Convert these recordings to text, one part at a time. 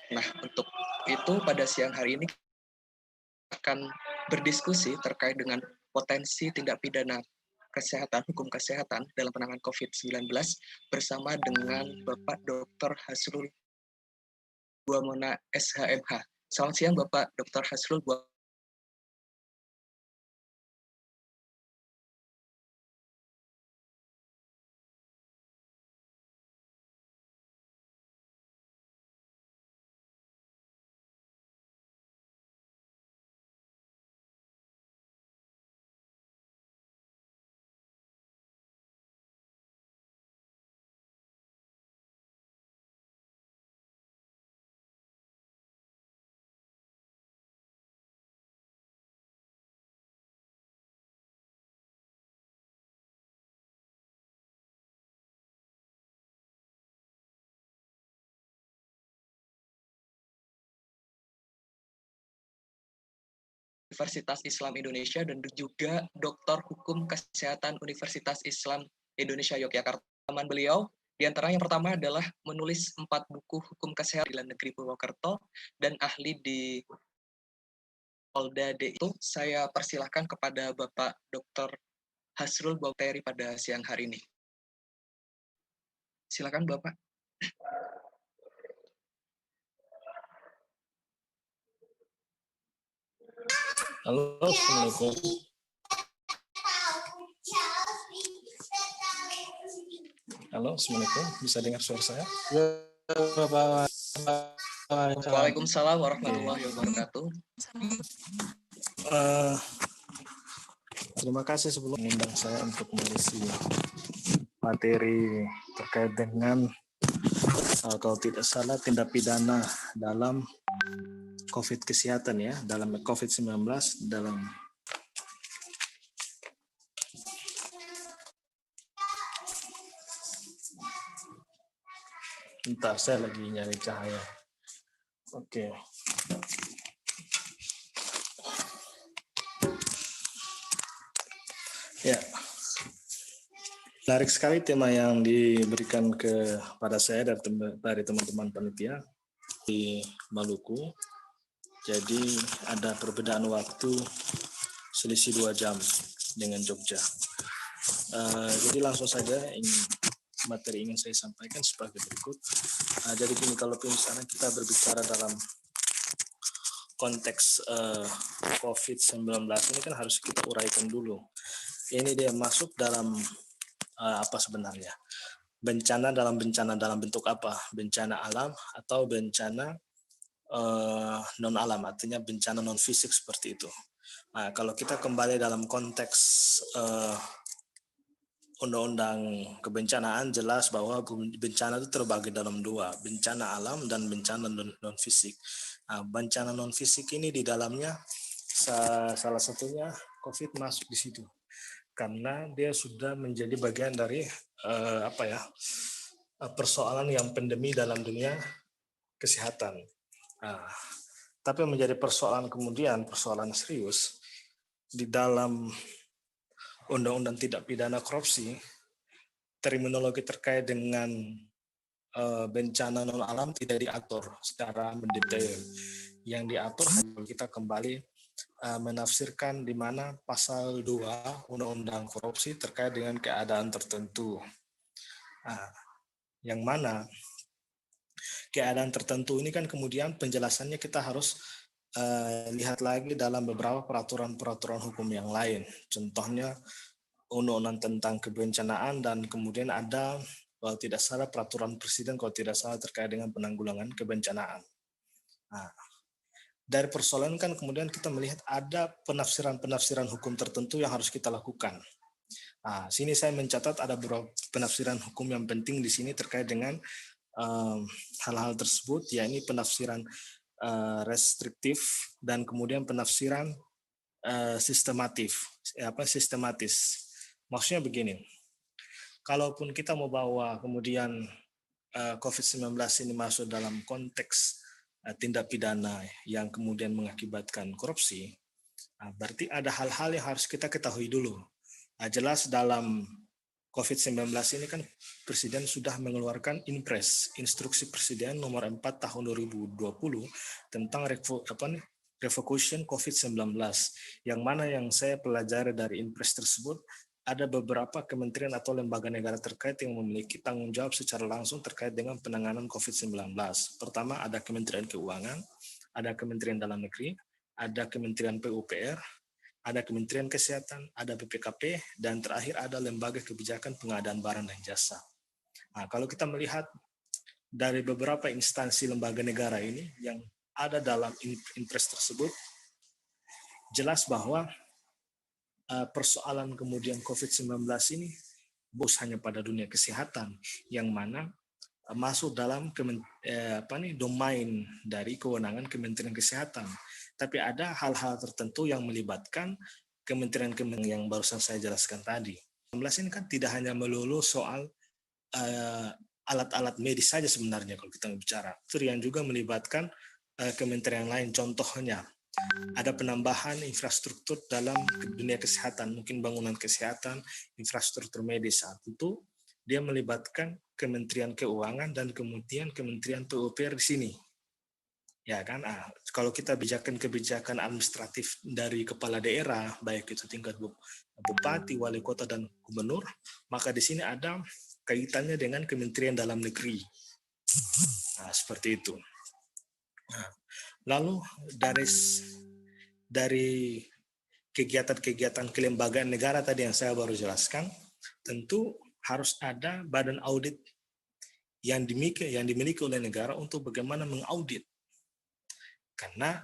Nah, untuk itu pada siang hari ini akan berdiskusi terkait dengan potensi tindak pidana kesehatan, hukum kesehatan dalam penanganan COVID-19 bersama dengan Bapak Dr. Hasrul Buamona SHMH. Selamat siang Bapak Dr. Hasrul Buamona. Universitas Islam Indonesia dan juga Doktor Hukum Kesehatan Universitas Islam Indonesia Yogyakarta. Teman beliau, di antara yang pertama adalah menulis 4 buku hukum kesehatan di negeri Purwokerto dan ahli di Polda D. Itu saya persilahkan kepada Bapak Dr. Hasrul Bauteri pada siang hari ini. Silakan Bapak. Halo, Assalamualaikum. Halo, Assalamualaikum. Bisa dengar suara saya? Waalaikumsalam warahmatullahi wabarakatuh. Terima kasih sebelum mengundang saya untuk mengisi materi terkait dengan kalau tidak salah tindak pidana dalam COVID kesehatan ya, dalam COVID-19 dalam Bentar, saya lagi nyari cahaya. Oke. Ya. Menarik sekali tema yang diberikan kepada saya dari teman-teman panitia di Maluku. Jadi ada perbedaan waktu selisih 2 jam dengan Jogja. Jadi langsung saja materi ingin saya sampaikan sebagai berikut. Jadi gini, kalau misalnya kita berbicara dalam konteks COVID-19 ini kan harus kita uraikan dulu. Ini dia masuk dalam apa sebenarnya? Bencana dalam bentuk apa? Bencana alam atau bencana non alam, artinya bencana non fisik seperti itu. Nah, kalau kita kembali dalam konteks undang-undang kebencanaan, jelas bahwa bencana itu terbagi dalam 2, bencana alam dan bencana non fisik. Nah, bencana non fisik ini di dalamnya salah satunya COVID masuk di situ karena dia sudah menjadi bagian dari persoalan yang pandemi dalam dunia kesehatan. Nah, tapi menjadi persoalan serius di dalam undang-undang tidak pidana korupsi, terminologi terkait dengan bencana non alam tidak diatur secara mendetail. Yang diatur hanya kita kembali menafsirkan di mana pasal 2 undang-undang korupsi terkait dengan keadaan tertentu. Yang mana keadaan tertentu ini kan kemudian penjelasannya kita harus lihat lagi dalam beberapa peraturan hukum yang lain. Contohnya undang-undang tentang kebencanaan dan kemudian ada kalau tidak salah peraturan presiden kalau tidak salah terkait dengan penanggulangan kebencanaan. Nah, dari persoalan kan kemudian kita melihat ada penafsiran hukum tertentu yang harus kita lakukan. Nah, sini saya mencatat ada beberapa penafsiran hukum yang penting di sini terkait dengan hal-hal tersebut, yakni penafsiran restriktif dan kemudian penafsiran sistematis. Maksudnya begini, kalaupun kita mau bawa kemudian COVID-19 ini masuk dalam konteks tindak pidana yang kemudian mengakibatkan korupsi, berarti ada hal-hal yang harus kita ketahui dulu. Jelas dalam COVID-19 ini kan Presiden sudah mengeluarkan Inpres, Instruksi Presiden nomor 4 tahun 2020 tentang revocation COVID-19, yang mana yang saya pelajari dari Inpres tersebut, ada beberapa kementerian atau lembaga negara terkait yang memiliki tanggung jawab secara langsung terkait dengan penanganan COVID-19. Pertama ada Kementerian Keuangan, ada Kementerian Dalam Negeri, ada Kementerian PUPR, ada Kementerian Kesehatan, ada BPKP, dan terakhir ada Lembaga Kebijakan Pengadaan Barang dan Jasa. Nah, kalau kita melihat dari beberapa instansi lembaga negara ini yang ada dalam Inpres tersebut, jelas bahwa persoalan kemudian COVID-19 ini bos hanya pada dunia kesehatan, yang mana masuk dalam domain dari kewenangan Kementerian Kesehatan. Tapi ada hal-hal tertentu yang melibatkan kementerian-kementerian yang barusan saya jelaskan tadi. 19 ini kan tidak hanya melulu soal alat-alat medis saja sebenarnya kalau kita bicara. Itu yang juga melibatkan kementerian lain. Contohnya, ada penambahan infrastruktur dalam dunia kesehatan, mungkin bangunan kesehatan, infrastruktur medis. Tentu dia melibatkan Kementerian Keuangan dan kemudian Kementerian PUPR di sini. Ya kan, kalau kita kebijakan administratif dari kepala daerah, baik itu tingkat bupati, wali kota, dan gubernur, maka di sini ada kaitannya dengan Kementerian Dalam Negeri. Nah, seperti itu. Nah, lalu dari kegiatan-kegiatan kelembagaan negara tadi yang saya baru jelaskan, tentu harus ada badan audit yang dimiliki oleh negara untuk bagaimana mengaudit. Karena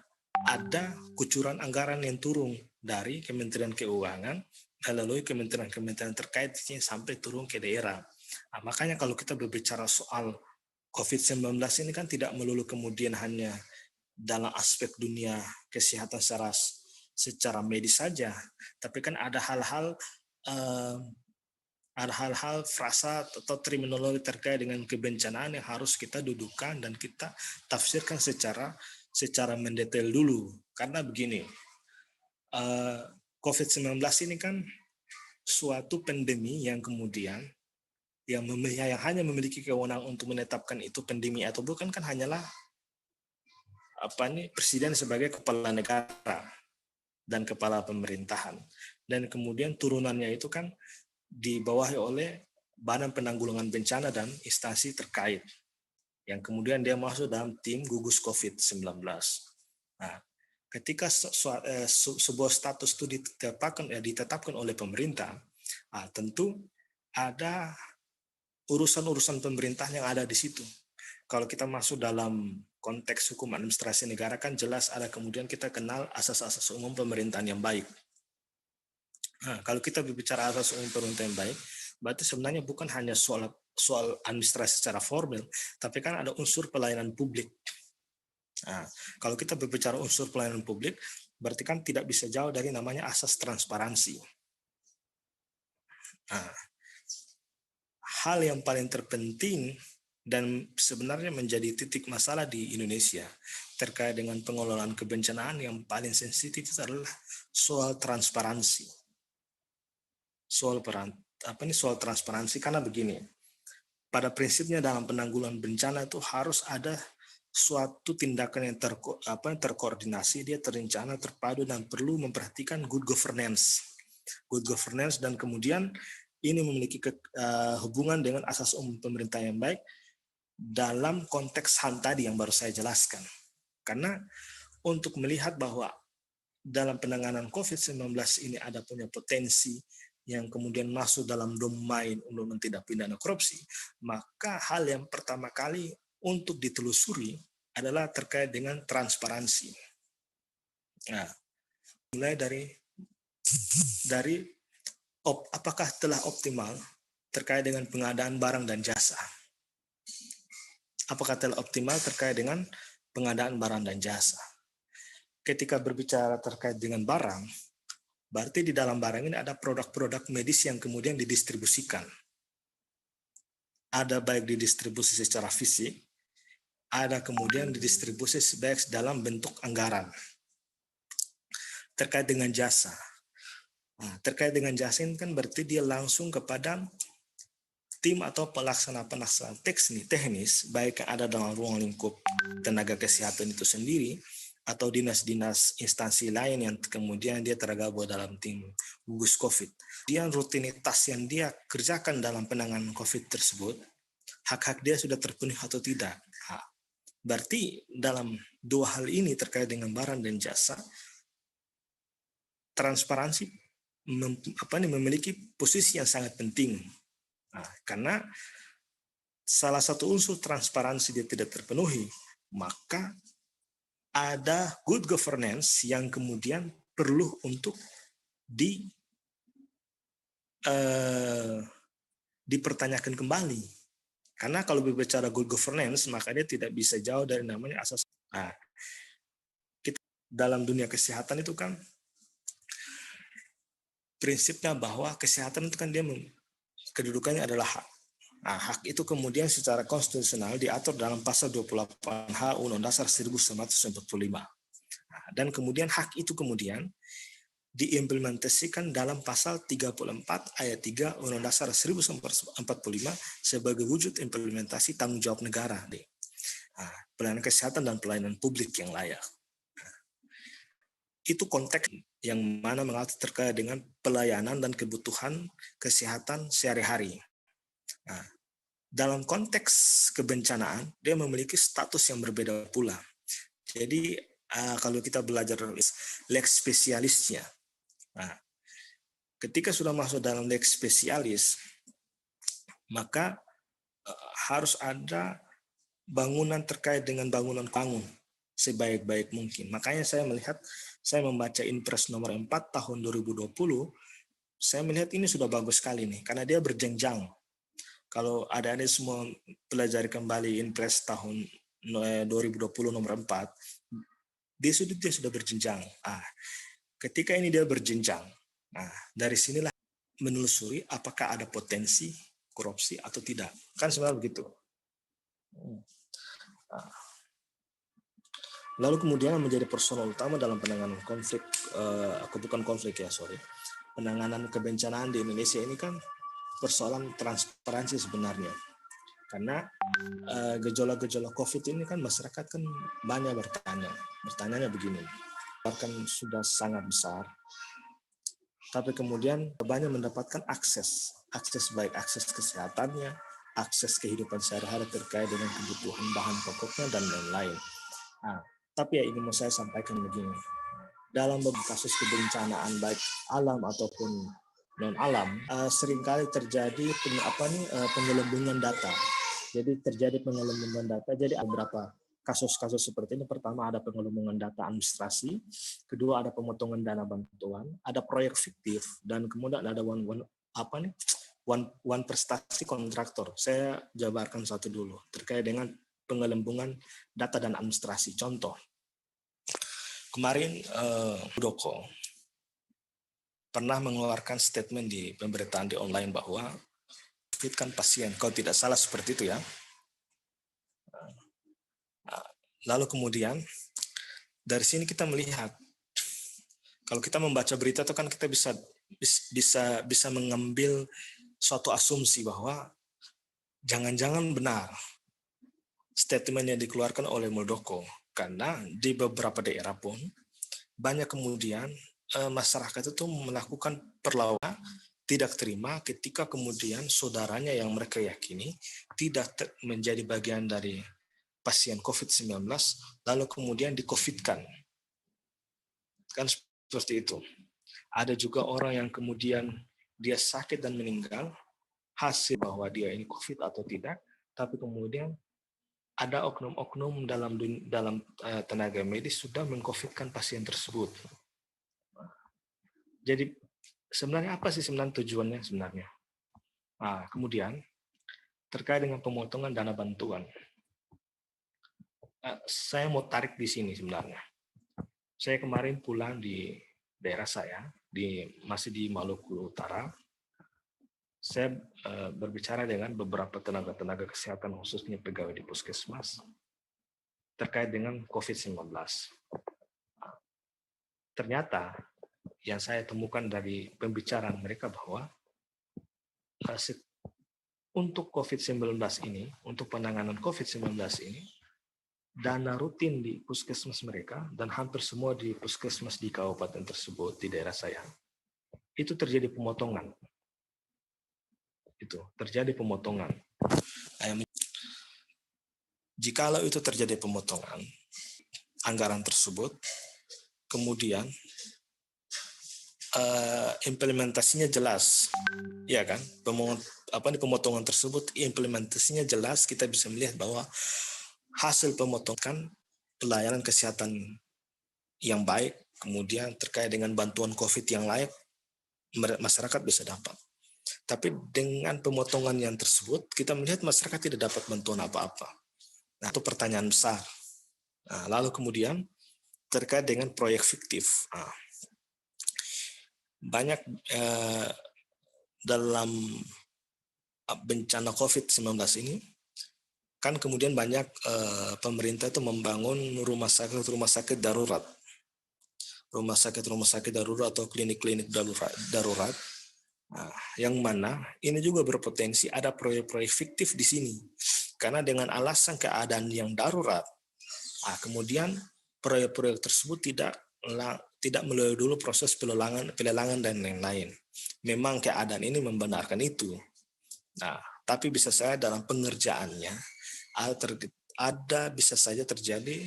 ada kucuran anggaran yang turun dari Kementerian Keuangan melalui kementerian-kementerian terkait sampai turun ke daerah. Nah, makanya kalau kita berbicara soal COVID-19 ini kan tidak melulu kemudian hanya dalam aspek dunia kesehatan secara medis saja, tapi kan ada hal-hal frasa atau terminologi terkait dengan kebencanaan yang harus kita dudukkan dan kita tafsirkan secara mendetail dulu. Karena begini, COVID-19 ini kan suatu pandemi yang kemudian yang hanya memiliki kewenangan untuk menetapkan itu pandemi atau bukan kan hanyalah Presiden sebagai kepala negara dan kepala pemerintahan. Dan kemudian turunannya itu kan dibawahi oleh Badan Penanggulangan Bencana dan instansi terkait, yang kemudian dia masuk dalam tim gugus COVID-19. Nah, ketika sebuah status itu ditetapkan oleh pemerintah, tentu ada urusan-urusan pemerintah yang ada di situ. Kalau kita masuk dalam konteks hukum administrasi negara kan jelas ada kemudian kita kenal asas-asas umum pemerintahan yang baik. Nah, kalau kita berbicara asas umum pemerintahan yang baik, berarti sebenarnya bukan hanya soal administrasi secara formal, tapi kan ada unsur pelayanan publik. Nah, kalau kita berbicara unsur pelayanan publik, berarti kan tidak bisa jauh dari namanya asas transparansi. Nah, hal yang paling terpenting dan sebenarnya menjadi titik masalah di Indonesia terkait dengan pengelolaan kebencanaan yang paling sensitif adalah soal transparansi. Soal transparansi karena begini, pada prinsipnya dalam penanggulangan bencana itu harus ada suatu tindakan yang terkoordinasi, dia terencana, terpadu, dan perlu memperhatikan good governance, dan kemudian ini memiliki hubungan dengan asas umum pemerintah yang baik dalam konteks HAM tadi yang baru saya jelaskan. Karena untuk melihat bahwa dalam penanganan COVID-19 ini ada punya potensi yang kemudian masuk dalam domain undang-undang tindak pidana korupsi, maka hal yang pertama kali untuk ditelusuri adalah terkait dengan transparansi. Nah, mulai dari apakah telah optimal terkait dengan pengadaan barang dan jasa. Apakah telah optimal terkait dengan pengadaan barang dan jasa. Ketika berbicara terkait dengan barang, berarti di dalam barang ini ada produk-produk medis yang kemudian didistribusikan. Ada baik didistribusi secara fisik, ada kemudian didistribusi baik dalam bentuk anggaran. Terkait dengan jasa. Nah, terkait dengan jasa ini kan berarti dia langsung kepada tim atau pelaksana teknis, baik yang ada dalam ruang lingkup tenaga kesehatan itu sendiri, atau dinas-dinas instansi lain yang kemudian dia tergabung dalam tim gugus COVID. Dia rutinitas yang dia kerjakan dalam penanganan COVID tersebut, hak-hak dia sudah terpenuhi atau tidak. Berarti dalam dua hal ini terkait dengan barang dan jasa, transparansi memiliki posisi yang sangat penting. Karena salah satu unsur transparansi dia tidak terpenuhi, maka ada good governance yang kemudian perlu untuk dipertanyakan kembali. Karena kalau berbicara good governance, maka dia tidak bisa jauh dari namanya asas. Kita dalam dunia kesehatan itu kan prinsipnya bahwa kesehatan itu kan dia kedudukannya adalah hak. Hak itu kemudian secara konstitusional diatur dalam pasal 28H Undang-Undang Dasar 1945. Dan kemudian hak itu kemudian diimplementasikan dalam pasal 34 ayat 3 Undang-Undang Dasar 1945 sebagai wujud implementasi tanggung jawab negara di pelayanan kesehatan dan pelayanan publik yang layak. Itu konteks yang mana mengatur terkait dengan pelayanan dan kebutuhan kesehatan sehari-hari. Dalam konteks kebencanaan, dia memiliki status yang berbeda pula. Jadi kalau kita belajar lex spesialisnya, ketika sudah masuk dalam lex spesialis, maka harus ada bangunan terkait dengan bangunan sebaik-baik mungkin. Makanya saya membaca Inpres nomor 4 tahun 2020, saya melihat ini sudah bagus sekali nih, karena dia berjenjang. Kalau adik-adik semua pelajari kembali Inpres tahun 2020 nomor 4, dia sudah berjenjang. Ketika ini dia berjenjang, dari sinilah menelusuri apakah ada potensi korupsi atau tidak. Kan sebenarnya begitu. Lalu kemudian menjadi persoalan utama dalam penanganan penanganan kebencanaan di Indonesia ini kan persoalan transparansi sebenarnya. Karena gejolak-gejolak COVID ini kan masyarakat kan banyak bertanya begini, bahkan sudah sangat besar, tapi kemudian banyak mendapatkan akses baik akses kesehatannya, akses kehidupan sehari-hari terkait dengan kebutuhan bahan pokoknya dan lain-lain. Tapi yang ingin mau saya sampaikan begini, dalam beberapa kasus kebencanaan baik alam ataupun non alam, seringkali terjadi penggelembungan data. Jadi terjadi penggelembungan data. Jadi ada beberapa kasus-kasus seperti ini. Pertama ada penggelembungan data administrasi, kedua ada pemotongan dana bantuan, ada proyek fiktif, dan kemudian ada one prestasi kontraktor. Saya jabarkan satu dulu terkait dengan penggelembungan data dan administrasi. Contoh, kemarin Muldoko pernah mengeluarkan statement di pemberitaan di online bahwa COVID-kan pasien, kalau tidak salah seperti itu ya. Lalu kemudian dari sini kita melihat, kalau kita membaca berita itu kan kita bisa mengambil suatu asumsi bahwa jangan-jangan benar statement yang dikeluarkan oleh Muldoko, karena di beberapa daerah pun banyak kemudian masyarakat itu melakukan perlawanan, tidak terima ketika kemudian saudaranya yang mereka yakini tidak menjadi bagian dari pasien COVID-19, lalu kemudian di-COVID-kan. Kan seperti itu. Ada juga orang yang kemudian dia sakit dan meninggal, hasil bahwa dia ini COVID atau tidak, tapi kemudian ada oknum-oknum dalam tenaga medis sudah meng-COVID-kan pasien tersebut. Jadi sebenarnya apa sih tujuannya sebenarnya? Kemudian terkait dengan pemotongan dana bantuan, saya mau tarik di sini sebenarnya. Saya kemarin pulang di daerah saya, masih di Maluku Utara. Saya berbicara dengan beberapa tenaga kesehatan, khususnya pegawai di puskesmas, terkait dengan COVID-19. Ternyata yang saya temukan dari pembicaraan mereka bahwa untuk COVID-19 ini, untuk penanganan COVID-19 ini, dana rutin di puskesmas mereka, dan hampir semua di puskesmas di kabupaten tersebut, di daerah saya, itu terjadi pemotongan. Itu terjadi pemotongan. Jikalau itu terjadi pemotongan anggaran tersebut, kemudian implementasinya jelas, ya kan? Pemotongan tersebut implementasinya jelas, kita bisa melihat bahwa hasil pemotongan pelayanan kesehatan yang baik, kemudian terkait dengan bantuan COVID yang layak, masyarakat bisa dapat. Tapi dengan pemotongan yang tersebut, kita melihat masyarakat tidak dapat bantuan apa-apa. Nah, itu pertanyaan besar. Nah, lalu kemudian terkait dengan proyek fiktif. Nah, banyak dalam bencana COVID-19 ini, kan kemudian banyak pemerintah itu membangun rumah sakit darurat. Rumah sakit darurat atau klinik-klinik darurat. Nah, yang mana ini juga berpotensi ada proyek-proyek fiktif di sini. Karena dengan alasan keadaan yang darurat, kemudian proyek-proyek tersebut tidak melalui dulu proses pelelangan dan lain-lain. Memang keadaan ini membenarkan itu. Nah, tapi bisa saja dalam pengerjaannya ada bisa saja terjadi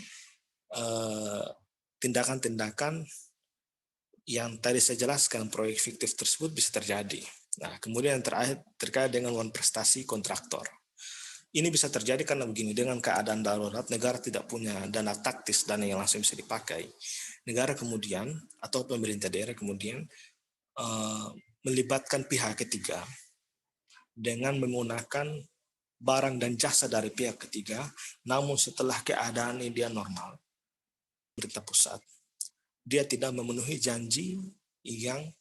tindakan-tindakan yang tadi saya jelaskan, proyek fiktif tersebut bisa terjadi. Nah, kemudian yang terakhir terkait dengan prestasi kontraktor. Ini bisa terjadi karena begini, dengan keadaan darurat, negara tidak punya dana taktis, dana yang langsung bisa dipakai. Negara kemudian, atau pemerintah daerah kemudian, melibatkan pihak ketiga dengan menggunakan barang dan jasa dari pihak ketiga, namun setelah keadaan ini dia normal, pemerintah pusat, dia tidak memenuhi janji yang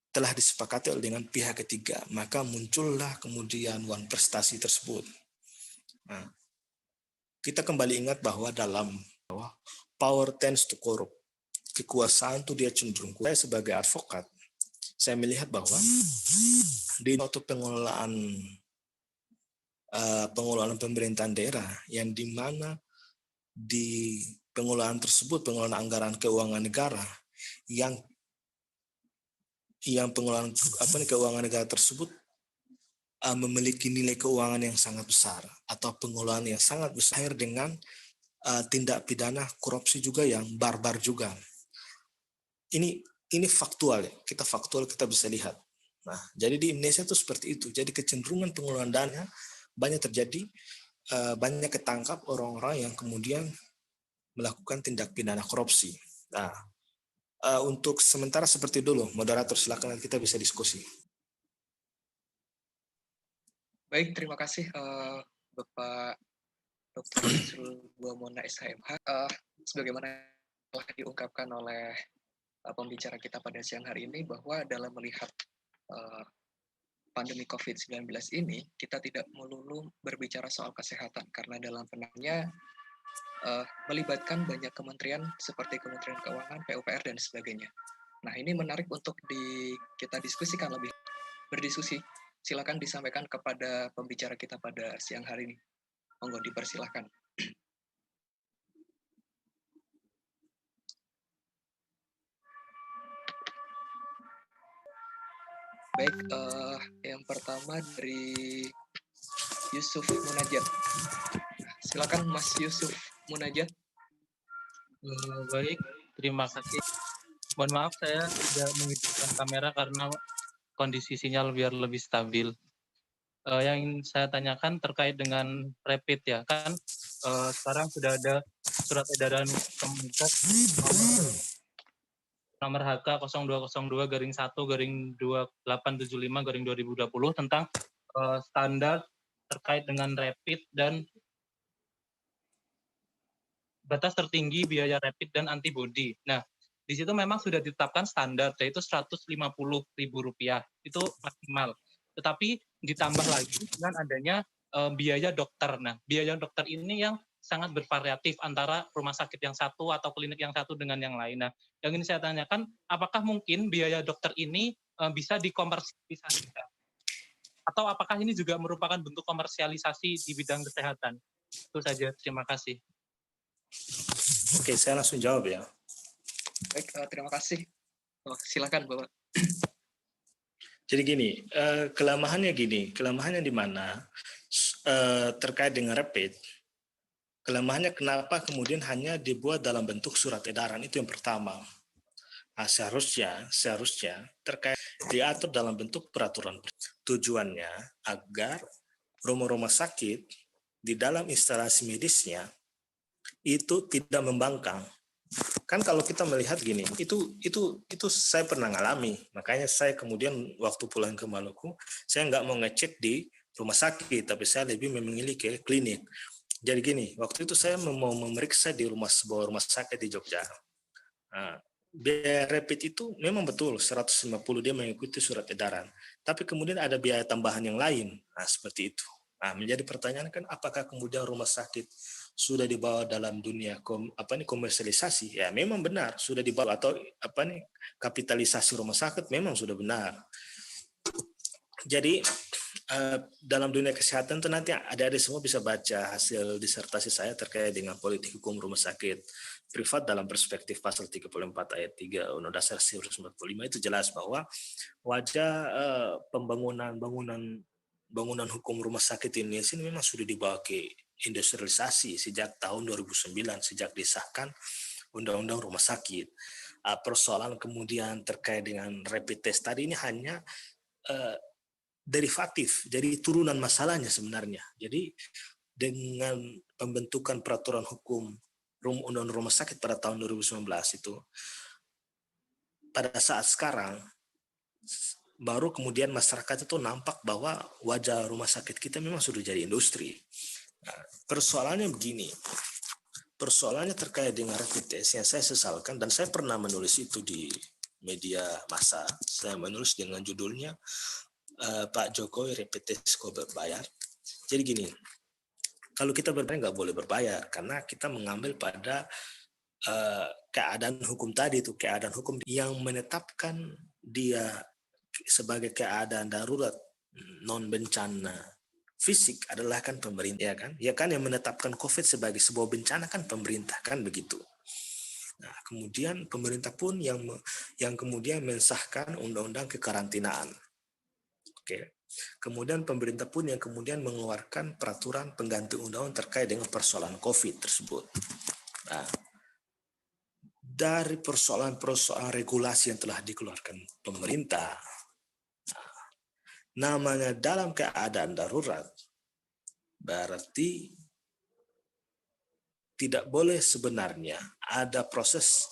telah disepakati dengan pihak ketiga, maka muncullah kemudian prestasi tersebut. Nah, kita kembali ingat bahwa dalam power tends to corrupt, kekuasaan itu dia cenderung. Saya sebagai advokat, saya melihat bahwa di suatu pengelolaan pemerintahan daerah yang dimana di pengelolaan tersebut, pengelolaan anggaran keuangan negara, yang pengelolaan keuangan negara tersebut memiliki nilai keuangan yang sangat besar atau pengelolaan yang sangat besar dengan tindak pidana korupsi juga yang barbar juga. Ini faktual ya, kita bisa lihat. Nah, jadi di Indonesia itu seperti itu. Jadi kecenderungan pengelolaan dana banyak terjadi, banyak ketangkap orang-orang yang kemudian melakukan tindak pidana korupsi. Nah, untuk sementara seperti dulu, moderator silakan kita bisa diskusi. Baik, terima kasih Bapak Dr. Yusril Buamona SHMH. Sebagaimana telah diungkapkan oleh pembicara kita pada siang hari ini, bahwa dalam melihat pandemi COVID-19 ini, kita tidak melulu berbicara soal kesehatan, karena dalam penanganannya melibatkan banyak kementerian seperti Kementerian Keuangan, PUPR, dan sebagainya. Nah, ini menarik untuk kita diskusikan lebih. Berdiskusi, silakan disampaikan kepada pembicara kita pada siang hari ini. Monggo, dipersilahkan. Baik, yang pertama dari Yusuf Munajat. Silakan Mas Yusuf Munajat. Baik, terima kasih. Mohon maaf saya tidak menghidupkan kamera karena kondisi sinyal biar lebih stabil. Yang ingin saya tanyakan terkait dengan rapid ya, kan sekarang sudah ada surat edaran Kemenkes nomor HK 0202-1-2875-2020 tentang standar terkait dengan rapid dan batas tertinggi biaya rapid dan antibody. Nah, di situ memang sudah ditetapkan standar, yaitu Rp150.000, itu maksimal. Tetapi ditambah lagi dengan adanya biaya dokter. Nah, biaya dokter ini yang sangat bervariatif antara rumah sakit yang satu atau klinik yang satu dengan yang lain. Nah, yang ingin saya tanyakan, apakah mungkin biaya dokter ini bisa dikomersialisasikan? Atau apakah ini juga merupakan bentuk komersialisasi di bidang kesehatan? Itu saja, terima kasih. Oke, saya langsung jawab ya. Baik, terima kasih. Silakan Bapak. Jadi gini, kelemahannya di mana terkait dengan rapid, kelemahannya kenapa kemudian hanya dibuat dalam bentuk surat edaran, itu yang pertama. Nah, seharusnya terkait diatur dalam bentuk peraturan. Tujuannya agar rumah-rumah sakit di dalam instalasi medisnya itu tidak membangkang. Kan kalau kita melihat gini, itu saya pernah ngalami. Makanya saya kemudian waktu pulang ke Maluku, saya nggak mau ngecek di rumah sakit, tapi saya lebih memilih ke klinik. Jadi gini, waktu itu saya mau memeriksa di sebuah rumah sakit di Jogja. Nah, biaya rapid itu memang betul 150, dia mengikuti surat edaran. Tapi kemudian ada biaya tambahan yang lain. Nah, seperti itu. Nah, menjadi pertanyaan kan apakah kemudian rumah sakit sudah dibawa dalam dunia komersialisasi? Ya, memang benar sudah dibawa, atau kapitalisasi rumah sakit memang sudah benar. Jadi dalam dunia kesehatan itu nanti adik-adik semua bisa baca hasil disertasi saya terkait dengan politik hukum rumah sakit privat dalam perspektif pasal 34 ayat 3 Undang-Undang Dasar 1945. Itu jelas bahwa wajah bangunan hukum rumah sakit di Indonesia ini memang sudah dibawa ke industrialisasi sejak tahun 2009, sejak disahkan Undang-Undang Rumah Sakit. Persoalan kemudian terkait dengan rapid test tadi ini hanya derivatif, jadi turunan masalahnya sebenarnya. Jadi dengan pembentukan peraturan hukum Undang-Undang Rumah Sakit pada tahun 2019 itu, pada saat sekarang baru kemudian masyarakat itu nampak bahwa wajah rumah sakit kita memang sudah jadi industri. Nah, persoalannya begini, persoalannya terkait dengan rapid test yang saya sesalkan, dan saya pernah menulis itu di media massa. Saya menulis dengan judulnya Pak Jokowi rapid test kok berbayar. Jadi gini, kalau kita berbayar nggak boleh berbayar karena kita mengambil pada keadaan hukum tadi, itu keadaan hukum yang menetapkan dia sebagai keadaan darurat non bencana fisik adalah kan pemerintah, ya kan yang menetapkan COVID sebagai sebuah bencana kan pemerintah, kan begitu. Nah, kemudian pemerintah pun yang kemudian mensahkan undang-undang kekarantinaan. Oke. Kemudian pemerintah pun yang kemudian mengeluarkan peraturan pengganti undang-undang terkait dengan persoalan COVID tersebut. Nah, dari persoalan-persoalan regulasi yang telah dikeluarkan pemerintah, namanya dalam keadaan darurat, berarti tidak boleh sebenarnya ada proses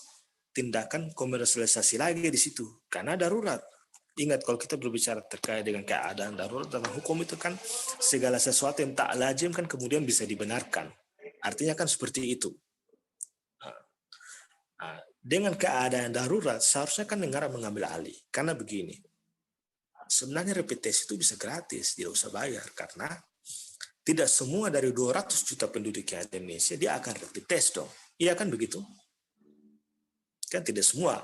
tindakan komersialisasi lagi di situ, karena darurat. Ingat, kalau kita berbicara terkait dengan keadaan darurat dalam hukum itu kan segala sesuatu yang tak lazim kan kemudian bisa dibenarkan. Artinya kan seperti itu. Dengan keadaan darurat seharusnya kan negara mengambil alih. Karena begini, sebenarnya rapid test itu bisa gratis, tidak usah bayar, karena tidak semua dari 200 juta penduduk yang ada di Indonesia dia akan rapid test dong. Iya kan begitu? Kan tidak semua.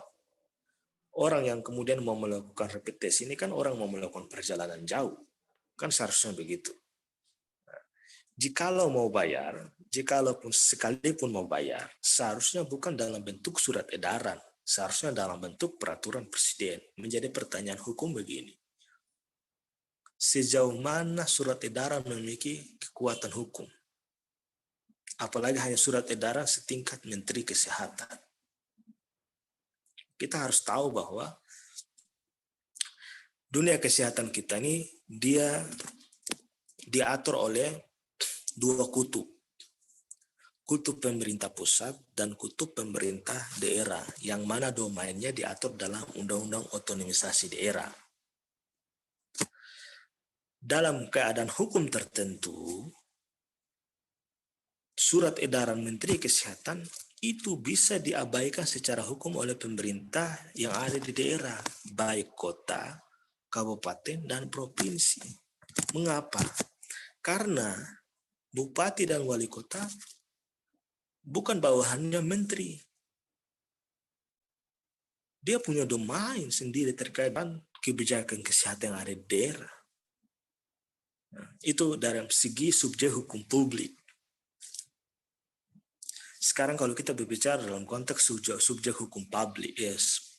Orang yang kemudian mau melakukan rapid test ini kan orang mau melakukan perjalanan jauh. Kan seharusnya begitu. Nah, jikalau mau bayar, jikalaupun sekalipun mau bayar, seharusnya bukan dalam bentuk surat edaran. Seharusnya dalam bentuk peraturan presiden. Menjadi pertanyaan hukum begini. Sejauh mana surat edaran memiliki kekuatan hukum? Apalagi hanya surat edaran setingkat Menteri Kesehatan. Kita harus tahu bahwa dunia kesehatan kita ini dia diatur oleh dua kutub. Kutub pemerintah pusat dan kutub pemerintah daerah, yang mana domainnya diatur dalam Undang-Undang Otonomisasi Daerah. Dalam keadaan hukum tertentu, surat edaran Menteri Kesehatan itu bisa diabaikan secara hukum oleh pemerintah yang ada di daerah, baik kota, kabupaten, dan provinsi. Mengapa? Karena bupati dan wali kota bukan bawahannya menteri. Dia punya domain sendiri terkait dengan kebijakan kesehatan yang ada di daerah. Itu dari segi subjek hukum publik. Sekarang kalau kita berbicara dalam konteks subjek hukum publik,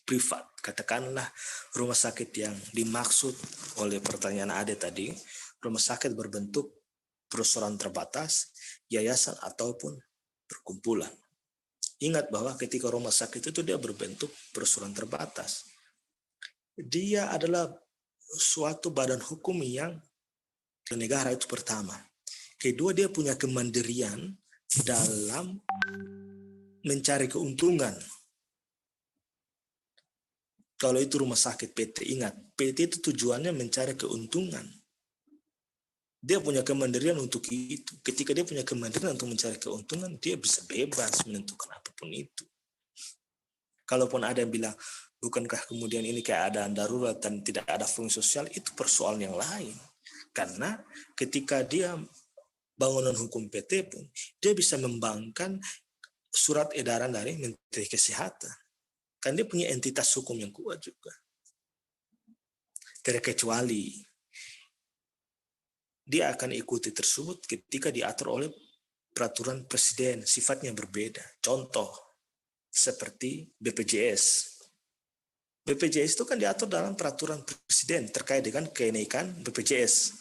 privat, katakanlah rumah sakit yang dimaksud oleh pertanyaan Ade tadi, rumah sakit berbentuk perusahaan terbatas, yayasan ataupun perkumpulan. Ingat bahwa ketika rumah sakit itu dia berbentuk perusahaan terbatas. Dia adalah suatu badan hukum yang negara itu pertama. Kedua, dia punya kemandirian dalam mencari keuntungan. Kalau itu rumah sakit PT, ingat, PT itu tujuannya mencari keuntungan. Dia punya kemandirian untuk itu. Ketika dia punya kemandirian untuk mencari keuntungan, dia bisa bebas menentukan apapun itu. Kalaupun ada yang bilang, bukankah kemudian ini keadaan darurat dan tidak ada fungsi sosial, itu persoalan yang lain. Karena ketika dia bangunan hukum PT pun, dia bisa membangkan surat edaran dari Menteri Kesehatan. Kan dia punya entitas hukum yang kuat juga. Terkecuali dia akan ikuti tersebut ketika diatur oleh peraturan presiden, sifatnya berbeda. Contoh, seperti BPJS. BPJS itu kan diatur dalam peraturan presiden terkait dengan kenaikan BPJS.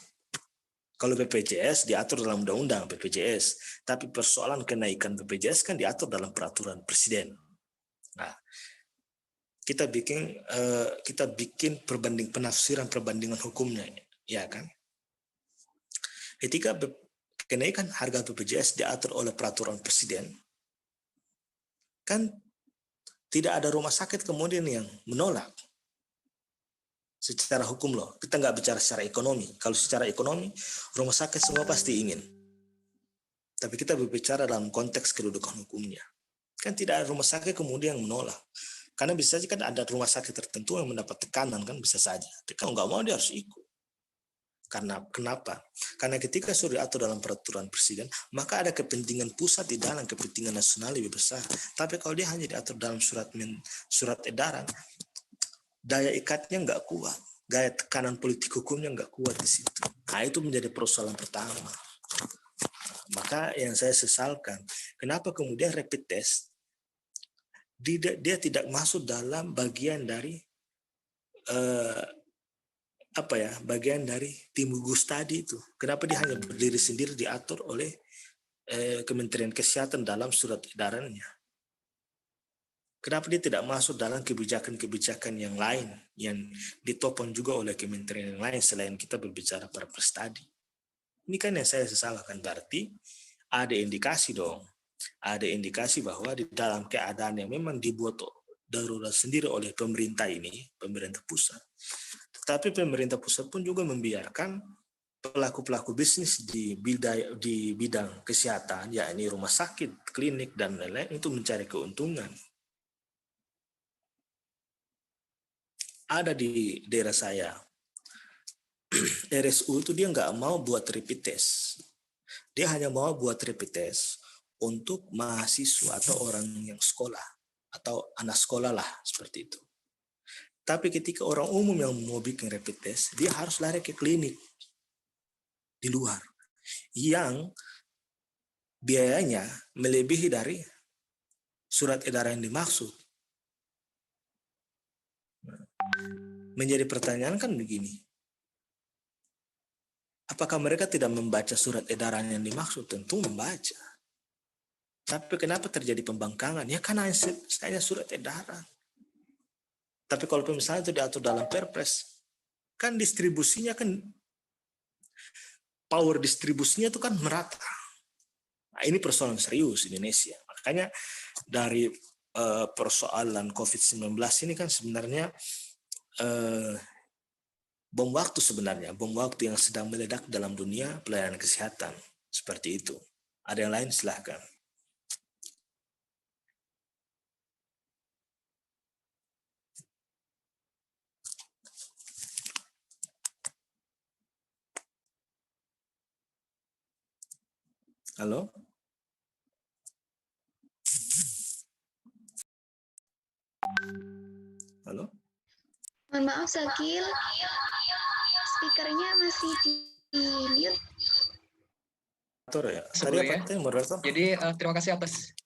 Kalau BPJS diatur dalam undang-undang BPJS, tapi persoalan kenaikan BPJS kan diatur dalam peraturan presiden. Nah, kita bikin penafsiran perbandingan hukumnya, ya kan? Ketika kenaikan harga BPJS diatur oleh peraturan presiden, kan tidak ada rumah sakit kemudian yang menolak. Secara hukum loh, kita nggak bicara secara ekonomi. Kalau secara ekonomi, rumah sakit semua pasti ingin. Tapi kita berbicara dalam konteks kedudukan hukumnya. Kan tidak ada rumah sakit kemudian yang menolak. Karena bisa saja kan ada rumah sakit tertentu yang mendapat tekanan, kan bisa saja. Tapi kalau nggak mau dia harus ikut. Karena kenapa? Karena ketika sudah diatur dalam peraturan presiden, maka ada kepentingan pusat di dalam kepentingan nasional lebih besar. Tapi kalau dia hanya diatur dalam surat edaran, daya ikatnya nggak kuat, gaya tekanan politik hukumnya nggak kuat di situ. Nah, itu menjadi persoalan pertama. Maka yang saya sesalkan, kenapa kemudian rapid test dia tidak masuk dalam bagian dari bagian dari tim gugus tadi itu. Kenapa dia hanya berdiri sendiri diatur oleh Kementerian Kesehatan dalam surat edarannya? Kenapa dia tidak masuk dalam kebijakan-kebijakan yang lain yang ditopang juga oleh kementerian yang lain selain kita berbicara perpres tadi? Ini kan yang saya sesalkan, berarti ada indikasi dong. Ada indikasi bahwa di dalam keadaan yang memang dibuat darurat sendiri oleh pemerintah ini, pemerintah pusat, tetapi pemerintah pusat pun juga membiarkan pelaku-pelaku bisnis di bidang kesehatan, yakni rumah sakit, klinik, dan lain-lain, itu mencari keuntungan. Ada di daerah saya, RSU itu dia nggak mau buat rapid test. Dia hanya mau buat rapid test untuk mahasiswa atau orang yang sekolah, atau anak sekolah lah, seperti itu. Tapi ketika orang umum yang mau bikin rapid test, dia harus lari ke klinik di luar yang biayanya melebihi dari surat edaran yang dimaksud. Menjadi pertanyaan kan begini, apakah mereka tidak membaca surat edaran yang dimaksud? Tentu membaca. Tapi kenapa terjadi pembangkangan? Ya karena hanya surat edaran. Tapi kalau misalnya itu diatur dalam perpres, kan distribusinya kan, power distribusinya itu kan merata. Nah, ini persoalan serius di Indonesia. Makanya dari persoalan COVID-19 ini kan sebenarnya bom waktu sebenarnya, bom waktu yang sedang meledak dalam dunia pelayanan kesehatan. Seperti itu. Ada yang lain, silahkan. Halo? Halo? Mohon maaf, Zakil. Speakernya masih Atur ya. Tadi Sebelumnya, apa tadi moderator? jadi terima kasih atas.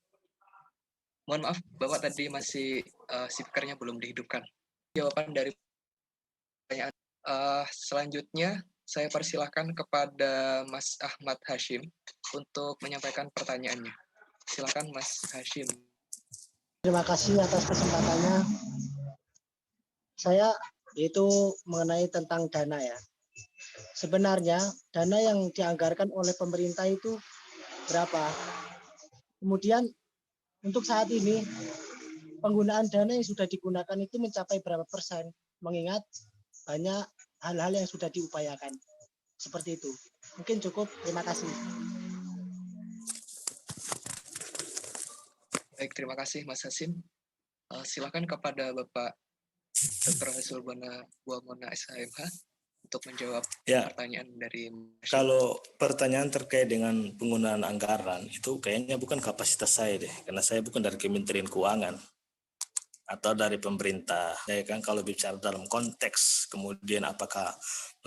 Mohon maaf, Bapak tadi masih speakernya belum dihidupkan. Jawaban dari pertanyaan. Selanjutnya, saya persilahkan kepada Mas Ahmad Hashim untuk menyampaikan pertanyaannya. Silakan Mas Hashim. Terima kasih atas kesempatannya. Saya itu mengenai tentang dana ya. Sebenarnya dana yang dianggarkan oleh pemerintah itu berapa? Kemudian untuk saat ini penggunaan dana yang sudah digunakan itu mencapai berapa persen? Mengingat banyak hal-hal yang sudah diupayakan. Seperti itu. Mungkin cukup. Terima kasih. Baik, terima kasih Mas Hashim. Silakan kepada Bapak Dr. Hasul Buamona SHMH untuk menjawab Ya, pertanyaan dari Mas Hashim. kalau pertanyaan terkait dengan penggunaan anggaran itu kayaknya bukan kapasitas saya deh, karena saya bukan dari Kementerian Keuangan atau dari pemerintah. Ya kan, kalau bicara dalam konteks kemudian apakah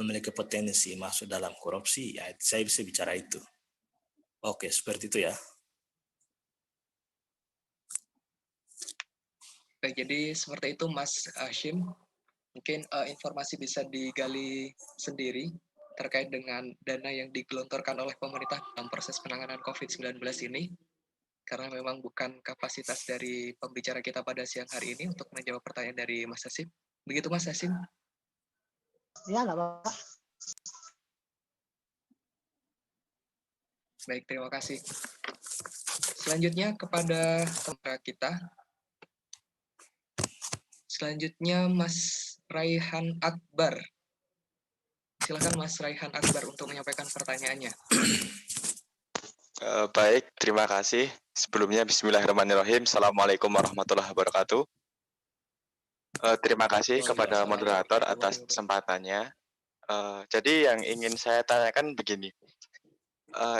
memiliki potensi masuk dalam korupsi, ya saya bisa bicara itu. Oke, seperti itu ya. Baik, jadi seperti itu Mas Hashim. Mungkin informasi bisa digali sendiri terkait dengan dana yang digelontorkan oleh pemerintah dalam proses penanganan COVID-19 ini. Karena memang bukan kapasitas dari pembicara kita pada siang hari ini untuk menjawab pertanyaan dari Mas Hashim. Begitu Mas Hashim? Ya, nggak apa-apa. Baik, terima kasih. Selanjutnya kepada pemerintah kita. Selanjutnya Mas Raihan Akbar. Silakan Mas Raihan Akbar untuk menyampaikan pertanyaannya. Baik, terima kasih. Sebelumnya Bismillahirrahmanirrahim. Assalamualaikum warahmatullahi wabarakatuh. Terima kasih kepada moderator atas kesempatannya. Jadi yang ingin saya tanyakan begini.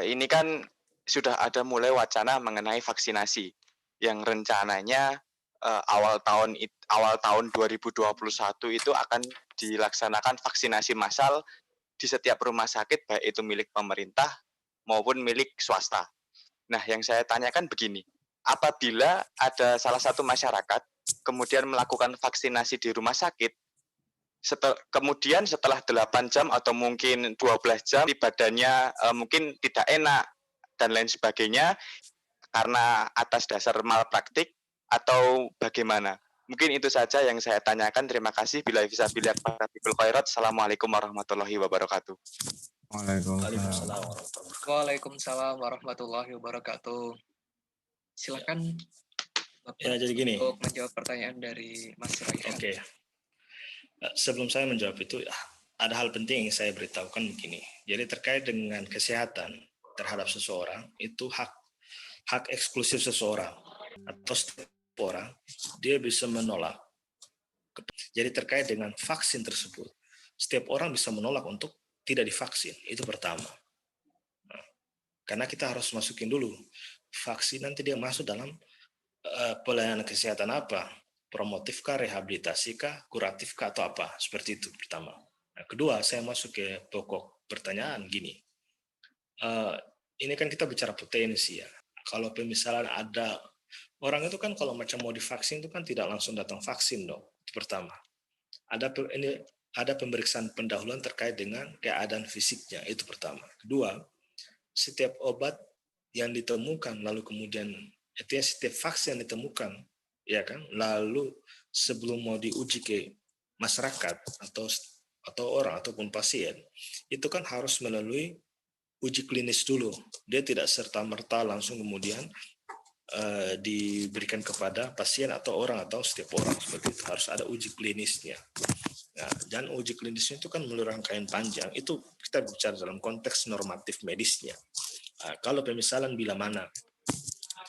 Ini kan sudah ada mulai wacana mengenai vaksinasi yang rencananya awal tahun 2021 itu akan dilaksanakan vaksinasi massal di setiap rumah sakit, baik itu milik pemerintah maupun milik swasta. Nah, yang saya tanyakan begini, apabila ada salah satu masyarakat kemudian melakukan vaksinasi di rumah sakit, kemudian setelah 8 jam atau mungkin 12 jam di badannya mungkin tidak enak dan lain sebagainya karena atas dasar malpraktik atau bagaimana? Mungkin itu saja yang saya tanyakan. Terima kasih. Bila bisa bila khairat. Assalamualaikum warahmatullahi wabarakatuh. Waalaikumsalam warahmatullahi wabarakatuh. Silakan Bapak Ya, jadi gini. untuk menjawab pertanyaan dari Mas Raihan. Oke. Sebelum saya menjawab itu, ada hal penting yang saya beritahukan begini. Jadi terkait dengan kesehatan terhadap seseorang, itu hak eksklusif seseorang atau setiap orang, dia bisa menolak. Jadi terkait dengan vaksin tersebut, setiap orang bisa menolak untuk tidak divaksin. Itu pertama. Karena kita harus masukin dulu vaksin, nanti dia masuk dalam pelayanan kesehatan apa, promotifkah, rehabilitasikah, kuratifkah atau apa, seperti itu pertama. Nah, kedua, saya masuk ke pokok pertanyaan gini. Ini kan kita bicara potensi ya. Kalau misalnya ada orang itu kan kalau macam mau divaksin itu kan tidak langsung datang vaksin dong. Itu pertama. Ada pemeriksaan pendahuluan terkait dengan keadaan fisiknya, itu pertama. Kedua, setiap obat yang ditemukan lalu kemudian artinya setiap vaksin yang ditemukan, ya kan, lalu sebelum mau diuji ke masyarakat atau orang ataupun pasien, itu kan harus melalui uji klinis dulu. Dia tidak serta-merta langsung kemudian diberikan kepada pasien atau orang atau setiap orang, seperti itu. Harus ada uji klinisnya. Nah, dan uji klinisnya itu kan melalui rangkaian panjang. Itu kita bicara dalam konteks normatif medisnya. Kalau pemisalan bila mana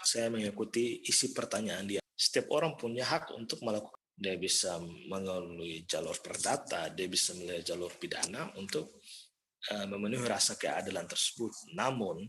saya mengikuti isi pertanyaan dia, setiap orang punya hak untuk melakukan. Dia bisa melalui jalur perdata, dia bisa melalui jalur pidana untuk memenuhi rasa keadilan tersebut. Namun